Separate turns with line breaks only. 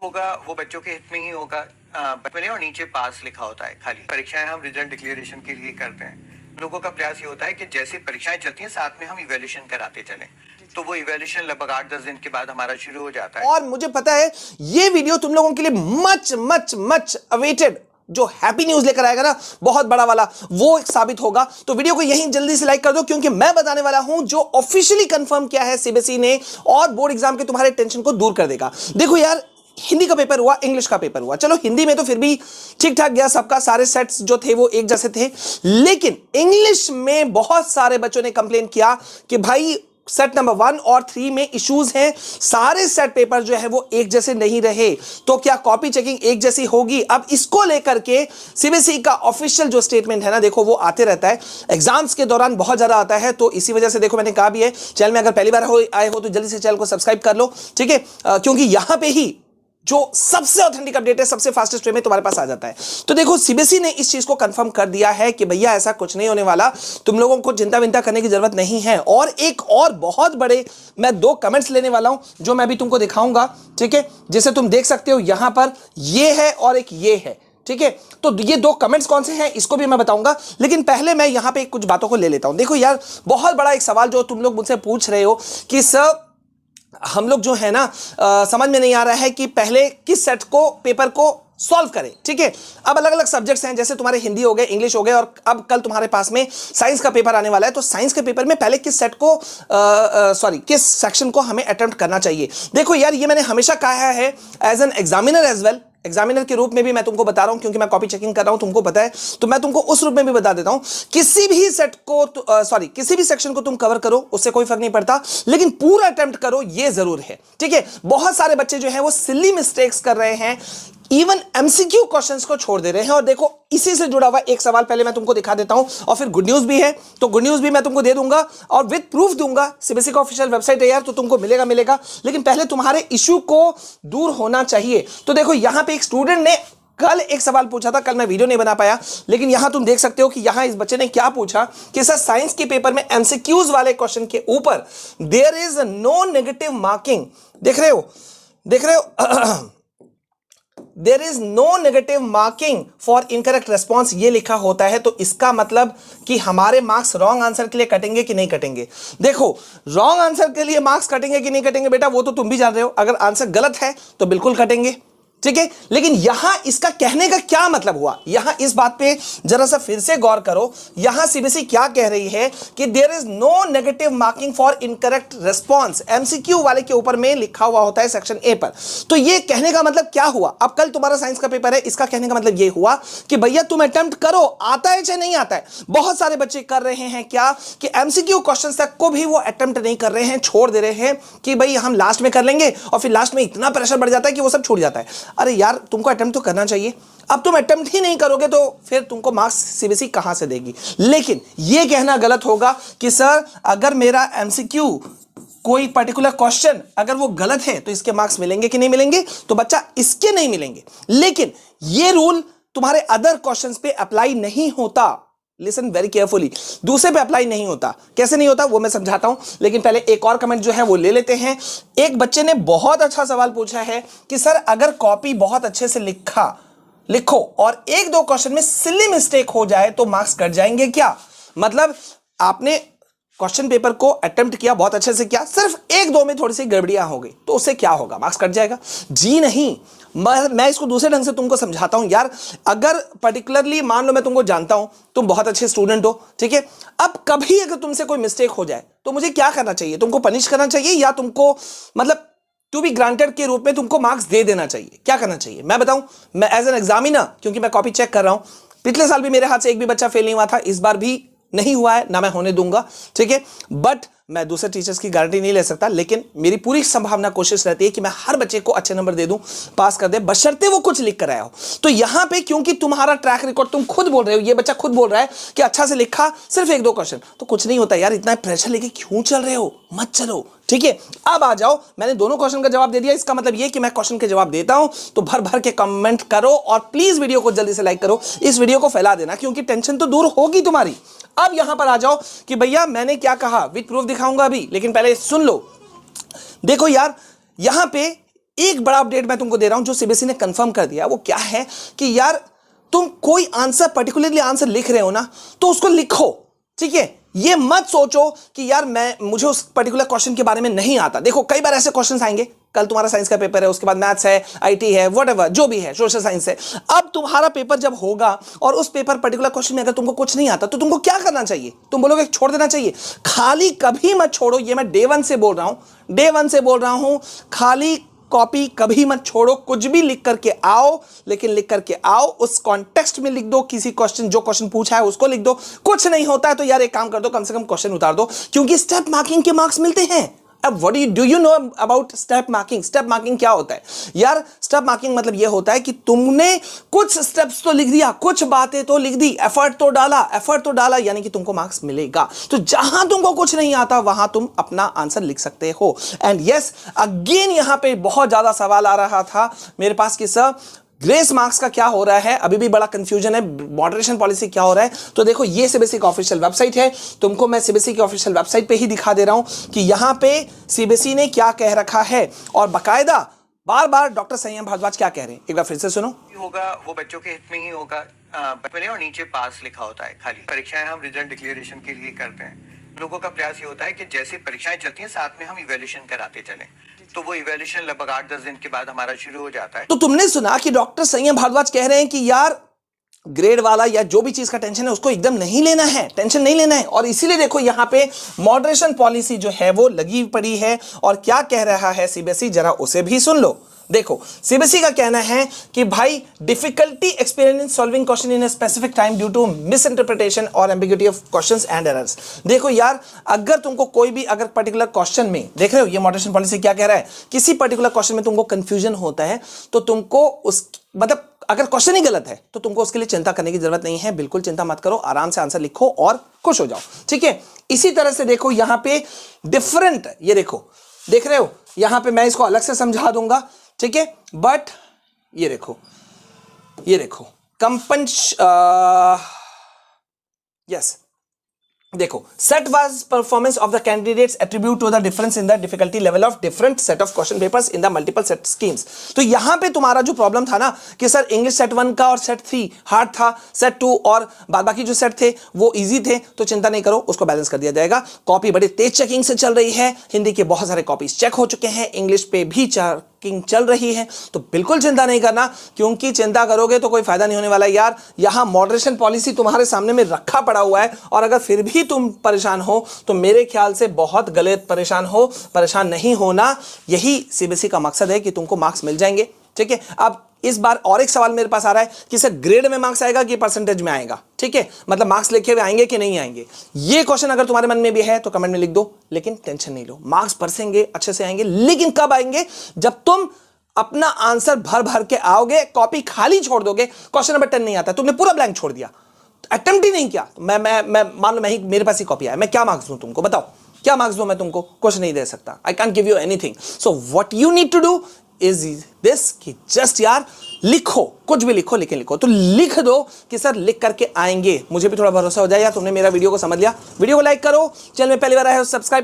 होगा वो बच्चों के हित में ही होगा। बचपन और नीचे पास लिखा होता है खाली। परीक्षाएं हम रिजल्ट डिक्लेरेशन के लिए करते हैं। लोगों का प्रयास ये होता है कि जैसे परीक्षाएं चलती हैं साथ में हम इवैल्यूएशन कराते चलें। तो वो इवैल्यूएशन लगभग 8-10 दिन के बाद हमारा शुरू हो जाता है।
और मुझे पता है ये वीडियो तुम लोगों के लिए मच मच मच अवेटेड जो हैप्पी न्यूज लेकर आएगा ना, बहुत बड़ा वाला, वो साबित होगा। तो वीडियो को यहीं जल्दी से लाइक कर दो, क्योंकि मैं बताने वाला हूं जो ऑफिशियली कंफर्म किया है सीबीएसई ने और बोर्ड एग्जाम के तुम्हारे टेंशन को दूर कर देगा। देखो यार, हिंदी का पेपर हुआ, इंग्लिश का पेपर हुआ, चलो हिंदी में तो फिर भी ठीक ठाक गया सबका, सारे सेट्स जो थे वो एक जैसे थे। लेकिन इंग्लिश में बहुत सारे बच्चों ने कंप्लेन किया कि भाई सेट नंबर 1 और 3 में इश्यूज हैं, सारे सेट पेपर जो है वो एक जैसे नहीं रहे, तो क्या कॉपी चेकिंग एक जैसी होगी? अब इसको लेकर के सीबीएसई का ऑफिशियल जो स्टेटमेंट है ना, देखो वो आते रहता है एग्जाम्स के दौरान, बहुत ज्यादा आता है। तो इसी वजह से देखो मैंने कहा भी है, चैनल में अगर पहली बार आए हो तो जल्दी से चैनल को सब्सक्राइब कर लो, ठीक है, क्योंकि यहां पर ही जो सबसे ऑथेंटिक अपडेट है सबसे फास्टेस्ट वे में तुम्हारे पास आ जाता है। तो देखो सीबीएसई ने इस चीज को कंफर्म कर दिया है कि भैया ऐसा कुछ नहीं होने वाला, तुम लोगों को चिंता विंता करने की जरूरत नहीं है। और एक और बहुत बड़े मैं 2 कमेंट्स लेने वाला हूं जो मैं भी तुमको दिखाऊंगा, ठीक है, जिसे तुम देख सकते हो यहां पर, ये है और एक ये है, ठीक है। तो ये 2 कमेंट्स कौन से हैं इसको भी मैं बताऊंगा, लेकिन पहले मैं यहां पे कुछ बातों को ले लेता हूं। देखो यार, बहुत बड़ा एक सवाल जो तुम लोग मुझसे पूछ रहे हो कि सर हम लोग जो है ना समझ में नहीं आ रहा है कि पहले किस सेट को पेपर को सॉल्व करें, ठीक है। अब अलग अलग सब्जेक्ट्स हैं, जैसे तुम्हारे हिंदी हो गए, इंग्लिश हो गए, और अब कल तुम्हारे पास में साइंस का पेपर आने वाला है। तो साइंस के पेपर में पहले किस सेट को किस सेक्शन को हमें अटेम्प्ट करना चाहिए। देखो यार, ये मैंने हमेशा कहा है as an examiner as well, examiner के रूप में भी मैं तुमको बता रहा हूं, क्योंकि मैं कॉपी चेकिंग कर रहा हूं, तुमको पता है, तो मैं तुमको उस रूप में भी बता देता हूं। किसी भी सेट को किसी भी सेक्शन को तुम कवर करो, उससे कोई फर्क नहीं पड़ता, लेकिन पूरा अटेम्प्ट करो, ये जरूर है, ठीक है। बहुत सारे बच्चे जो हैं वो सिली मिस्टेक्स कर रहे हैं, इवन एमसीक्यू क्वेश्चंस को छोड़ दे रहे हैं। और देखो इसी से जुड़ा हुआ एक सवाल पहले मैं तुमको दिखा देता हूं, और फिर गुड न्यूज भी है, तो गुड न्यूज भी मैं तुमको दे दूंगा और विद प्रूफ दूंगा। सीबीएसई का ऑफिशियल वेबसाइट है यार, तो तुमको मिलेगा, लेकिन पहले तुम्हारे इश्यू को दूर होना चाहिए। तो देखो यहां पे एक स्टूडेंट ने कल एक सवाल पूछा था, कल मैं वीडियो नहीं बना पाया, लेकिन यहां तुम देख सकते हो कि यहां इस बच्चे ने क्या पूछा कि सर साइंस के पेपर में एमसीक्यूज वाले क्वेश्चन के ऊपर there is no negative marking, देख रहे हो there is no negative marking for incorrect response, ये लिखा होता है। तो इसका मतलब कि हमारे मार्क्स रॉन्ग आंसर के लिए कटेंगे कि नहीं कटेंगे। देखो रॉन्ग आंसर के लिए मार्क्स कटेंगे कि नहीं कटेंगे बेटा, वो तो तुम भी जान रहे हो। अगर आंसर गलत है तो बिल्कुल कटेंगे, ठीक है। लेकिन यहां इसका कहने का क्या मतलब हुआ, यहां इस बात पे जरा सा फिर से गौर करो। यहां सीबीएसई क्या कह रही है कि there is no negative marking for incorrect response, MCQ वाले के ऊपर में लिखा हुआ होता है सेक्शन ए पर। तो ये कहने का मतलब क्या हुआ, अब कल तुम्हारा साइंस का पेपर है, इसका कहने का मतलब ये हुआ कि भैया तुम अटेम्प्ट करो, आता है चाहे नहीं आता है। बहुत सारे बच्चे कर रहे हैं क्या कि एमसीक्यू क्वेश्चन तक को भी वो अटेम्प्ट नहीं कर रहे हैं, छोड़ दे रहे हैं कि भाई हम लास्ट में कर लेंगे, और फिर लास्ट में इतना प्रेशर बढ़ जाता है कि वो सब छूट जाता है। अरे यार, तुमको अटेम्प्ट तो करना चाहिए। अब तुम अटेम्प्ट ही नहीं करोगे तो फिर तुमको मार्क्स सीबीएसई कहां से देगी। लेकिन यह कहना गलत होगा कि सर अगर मेरा एमसीक्यू कोई पर्टिकुलर क्वेश्चन अगर वो गलत है तो इसके मार्क्स मिलेंगे कि नहीं मिलेंगे, तो बच्चा इसके नहीं मिलेंगे। लेकिन यह रूल तुम्हारे अदर क्वेश्चंस पे अप्लाई नहीं होता। लिसन वेरी केयरफुली, दूसरे पे अप्लाई नहीं होता। कैसे नहीं होता वो मैं समझाता हूं, लेकिन पहले एक और कमेंट जो है वो ले लेते हैं। एक बच्चे ने बहुत अच्छा सवाल पूछा है कि सर अगर कॉपी बहुत अच्छे से लिखो और 1-2 क्वेश्चन में सिली मिस्टेक हो जाए तो मार्क्स कट जाएंगे क्या। मतलब आपने क्वेश्चन पेपर को अटेम्प्ट किया, बहुत अच्छे से किया, सिर्फ 1-2 में थोड़ी सी गड़बड़ियां हो गई तो उससे क्या होगा, मार्क्स कट जाएगा? जी नहीं, मैं इसको दूसरे ढंग से तुमको समझाता हूं यार। अगर पर्टिकुलरली मान लो मैं तुमको जानता हूं, तुम बहुत अच्छे स्टूडेंट हो, ठीक है। अब कभी अगर तुमसे कोई मिस्टेक हो जाए तो मुझे क्या करना चाहिए, तुमको पनिश करना चाहिए या तुमको मतलब टू बी ग्रांटेड के रूप में तुमको मार्क्स दे देना चाहिए? क्या करना चाहिए मैं बताऊं। मैं एज एन एग्जामिनर, क्योंकि मैं कॉपी चेक कर रहा हूं, पिछले साल भी मेरे हाथ से एक भी बच्चा फेल नहीं हुआ था, इस बार भी नहीं हुआ है, ना मैं होने दूंगा, ठीक है। बट मैं दूसरे टीचर्स की गारंटी नहीं ले सकता, लेकिन मेरी पूरी संभावना कोशिश रहती है कि मैं हर बच्चे को अच्छे नंबर दे दूं, पास कर दे, बशर्ते वो कुछ लिख कर आया हो। तो यहां पे क्योंकि तुम्हारा ट्रैक रिकॉर्ड, तुम खुद बोल रहे हो, ये बच्चा खुद बोल रहा है कि अच्छा से लिखा, सिर्फ 1-2 क्वेश्चन, तो कुछ नहीं होता यार। इतना प्रेशर लेके क्यों चल रहे हो, मत चलो, ठीक है। अब आ जाओ, मैंने दोनों क्वेश्चन का जवाब दे दिया, इसका मतलब ये कि मैं क्वेश्चन के जवाब देता हूं, तो भर भर के कमेंट करो और प्लीज वीडियो को जल्दी से लाइक करो, इस वीडियो को फैला देना, क्योंकि टेंशन तो दूर होगी तुम्हारी। अब यहां पर आ जाओ कि भैया मैंने क्या कहा, विद प्रूफ दिखाऊंगा अभी, लेकिन पहले सुन लो। देखो यार, यहां पे एक बड़ा अपडेट मैं तुमको दे रहा हूं जो सीबीएसई ने कंफर्म कर दिया। वो क्या है कि यार तुम कोई आंसर पर्टिकुलरली आंसर लिख रहे हो ना तो उसको लिखो, ठीक है। ये मत सोचो कि यार मुझे उस पर्टिकुलर क्वेश्चन के बारे में नहीं आता। देखो कई बार ऐसे क्वेश्चंस आएंगे, कल तुम्हारा साइंस का पेपर है, उसके बाद मैथ्स है, आईटी है, व्हाटएवर जो भी है, सोशल साइंस है। अब तुम्हारा पेपर जब होगा और उस पेपर पर्टिकुलर क्वेश्चन में अगर तुमको कुछ नहीं आता तो तुमको क्या करना चाहिए? तुम बोलोगे छोड़ देना चाहिए। खाली कभी मत छोड़ो, ये मैं डे 1 से बोल रहा हूं, डे 1 से बोल रहा हूं। खाली कॉपी कभी मत छोड़ो, कुछ भी लिख करके आओ, लेकिन लिख करके आओ उस कॉन्टेक्स्ट में लिख दो। किसी क्वेश्चन जो क्वेश्चन पूछा है उसको लिख दो। कुछ नहीं होता है तो यार एक काम कर दो, कम से कम क्वेश्चन उतार दो, क्योंकि स्टेप मार्किंग के मार्क्स मिलते हैं। अब what do you know about step marking? Step marking क्या होता है यार? स्टेप मार्किंग मतलब यह होता है कि तुमने कुछ स्टेप्स तो लिख दिया, कुछ बातें तो लिख दी, एफर्ट तो डाला, यानी कि तुमको मार्क्स मिलेगा। तो जहां तुमको कुछ नहीं आता वहां तुम अपना आंसर लिख सकते हो। एंड यस, अगेन यहां पे बहुत ज्यादा सवाल आ रहा था मेरे पास कि सर ग्रेस मार्क्स का क्या हो रहा है? अभी भी बड़ा कंफ्यूजन है, मॉडरेशन पॉलिसी क्या हो रहा है? तो देखो ये सीबीएसई का ऑफिशियल वेबसाइट है, तुमको मैं सीबीएसई की ऑफिशियल वेबसाइट पे ही दिखा दे रहा हूं कि यहां पे सीबीएसई ने क्या कह रखा है। और बाकायदा बार बार डॉक्टर संयम भारद्वाज क्या कह रहे हैं, एक बार फिर से सुनो।
होगा वो बच्चों के हित में ही होगा। मैंने और नीचे पास लिखा होता है खाली। परीक्षाएं हम रिजल्ट डिक्लेरेशन के लिए करते हैं। लोगों का प्रयास ये होता है कि जैसे परीक्षाएं चलती हैं साथ में हम इवैल्यूएशन कराते चलें। तो वो इवैल्यूएशन लगभग 8-10 दिन के बाद हमारा शुरू हो जाता है।
तो तुमने सुना कि डॉक्टर संयम भारद्वाज कह रहे हैं कि यार ग्रेड वाला या जो भी चीज का टेंशन है उसको एकदम नहीं लेना है, टेंशन नहीं लेना है। और इसीलिए देखो यहां पे मॉडरेशन पॉलिसी जो है वो लगी पड़ी है। और क्या कह रहा है सीबीएसई, जरा उसे भी सुन लो। देखो सीबीएसई का कहना है कि भाई difficulty experience in solving question in a specific time due to misinterpretation और ambiguity of questions and errors. देखो यार अगर तुमको कोई भी अगर पर्टिकुलर क्वेश्चन में, देख रहे हो ये मॉडरेशन पॉलिसी क्या कह रहा है, किसी पर्टिकुलर क्वेश्चन में तुमको कंफ्यूजन होता है तो तुमको उस मतलब अगर क्वेश्चन ही गलत है तो तुमको उसके लिए चिंता करने की जरूरत नहीं है। बिल्कुल चिंता मत करो, आराम से आंसर लिखो और खुश हो जाओ, ठीक है। इसी तरह से देखो यहां पे डिफरेंट, ये देखो देख रहे हो यहां पे मैं इसको अलग से समझा दूंगा, ठीक है। बट ये देखो यस देखो set was performance of the candidates attribute to the difference in the difficulty level of different set of question papers in the multiple set schemes. तो यहां पे तुम्हारा जो प्रॉब्लम था ना कि सर इंग्लिश सेट 1 का और सेट 3 हार्ड था, सेट 2 और बाकी जो सेट थे वो इजी थे, तो चिंता नहीं करो उसको बैलेंस कर दिया जाएगा। कॉपी बड़ी तेज चेकिंग से चल रही है, हिंदी के बहुत सारे कॉपीज चेक हो चुके हैं, इंग्लिश पे भी चल रही है, तो बिल्कुल चिंता नहीं करना, क्योंकि चिंता करोगे तो कोई फायदा नहीं होने वाला यार। यहां मॉडरेशन पॉलिसी तुम्हारे सामने में रखा पड़ा हुआ है और अगर फिर भी तुम परेशान हो तो मेरे ख्याल से बहुत गलत परेशान नहीं होना। यही सीबीएसई का मकसद है कि तुमको मार्क्स मिल जाएंगे, ठीक है। अब इस बार और एक सवाल मेरे पास आ रहा है कि सर ग्रेड में मार्क्स आएगा कि परसेंटेज में आएगा, ठीक है, मतलब मार्क्स लिखे हुए आएंगे कि नहीं आएंगे। ये क्वेश्चन अगर तुम्हारे मन में भी है तो कमेंट में लिख दो, लेकिन टेंशन नहीं लो, मार्क्स परसेंगे, अच्छे से आएंगे। लेकिन कब आएंगे? जब तुम अपना आंसर भर भर के आओगे, कॉपी खाली छोड़ दोगे, क्वेश्चन नंबर 10 नहीं आता, तुमने पूरा ब्लैंक छोड़ दिया, अटेम्प्ट ही नहीं किया। मैं मान लो मेरे पास ही कॉपी है, मैं क्या मार्क्स दूं तुमको? बताओ क्या मार्क्स दूं मैं तुमको? कुछ नहीं दे सकता, I can't give you anything. So what you need to do is this कि जस्ट यार लिखो, कुछ भी लिखो, लेकिन लिखो तो लिख दो कि सर लिख करके आएंगे। मुझे भी थोड़ा भरोसा हो जाए यार तुमने मेरा वीडियो को समझ लिया। वीडियो को लाइक करो, चैनल में पहली बार आए हो सब्सक्राइब